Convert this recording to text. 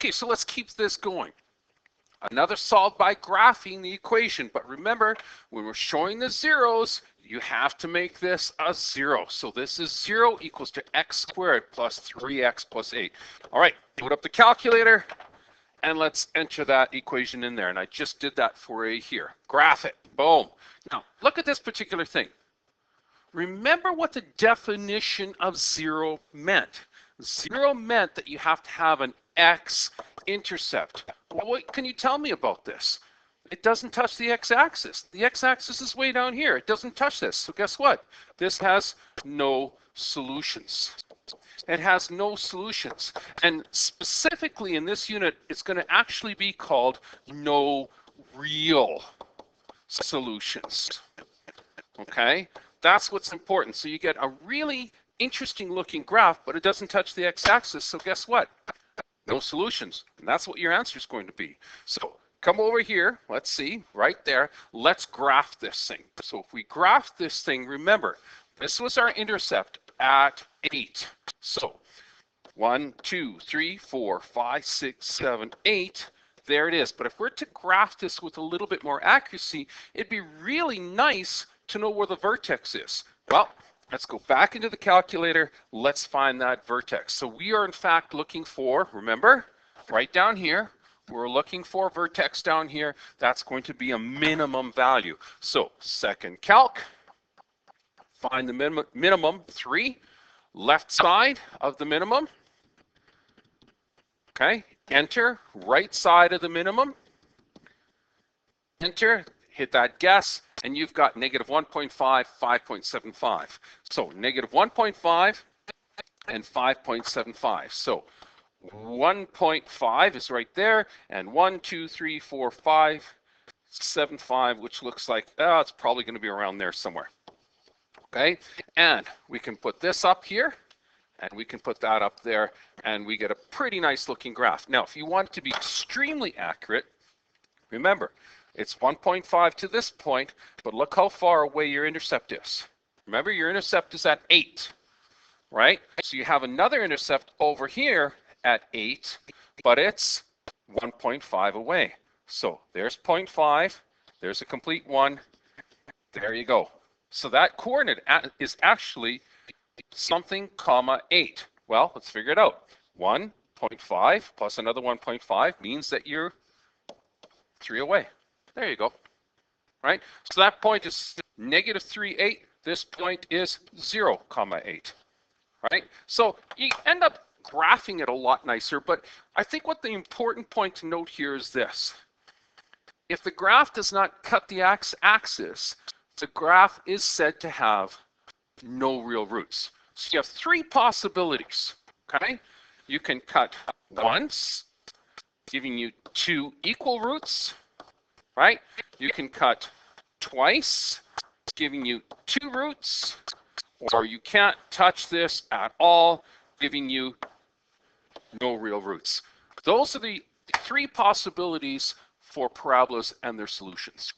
Okay, so let's keep this going. Another solved by graphing the equation, but remember, when we're showing the zeros, you have to make this a 0. So this is 0 equals to x squared plus 3x plus 8. All right, put up the calculator, and let's enter that equation in there. And I just did that for you here. Graph it. Boom. Now, look at this particular thing. Remember what the definition of 0 meant. 0 meant that you have to have an x-intercept. Well, what can you tell me about this? It doesn't touch the x-axis. The x-axis is way down here. It doesn't touch this. So guess what? This has no solutions. It has no solutions. And specifically in this unit, it's going to actually be called no real solutions. Okay? That's what's important. So you get a really interesting looking graph, but it doesn't touch the x-axis. So guess what? No solutions. And that's what your answer is going to be. So come over here. Let's see, right there. Let's graph this thing. So if we graph this thing, remember, this was our intercept at 8. So 1, 2, 3, 4, 5, 6, 7, 8. There it is. But if we're to graph this with a little bit more accuracy, it'd be really nice to know where the vertex is. Well, let's go back into the calculator. Let's find that vertex. So we are in fact looking for, remember, right down here, we're looking for a vertex down here. That's going to be a minimum value. So second calc, find the minimum 3, left side of the minimum. Okay, enter, right side of the minimum. Enter, hit that guess, and you've got negative 1.5, 5.75. So negative 1.5 and 5.75. So 1.5 is right there, and 1, 2, 3, 4, 5, 7, 5, which looks like, it's probably going to be around there somewhere. Okay, and we can put this up here, and we can put that up there, and we get a pretty nice looking graph. Now, if you want to be extremely accurate, remember, it's 1.5 to this point, but look how far away your intercept is. Remember, your intercept is at 8, right? So you have another intercept over here at 8, but it's 1.5 away. So there's 0.5, there's a complete 1, there you go. So that coordinate is actually something, comma 8. Well, let's figure it out. 1.5 plus another 1.5 means that you're 3 away. There you go. Right? So that point is negative 3, 8. This point is 0, comma 8. Right? So you end up graphing it a lot nicer, but I think what the important point to note here is this. If the graph does not cut the x-axis, the graph is said to have no real roots. So you have 3 possibilities, okay? You can cut once, giving you 2 equal roots, right? You can cut twice, giving you 2 roots, or you can't touch this at all, giving you no real roots. Those are the 3 possibilities for parabolas and their solutions.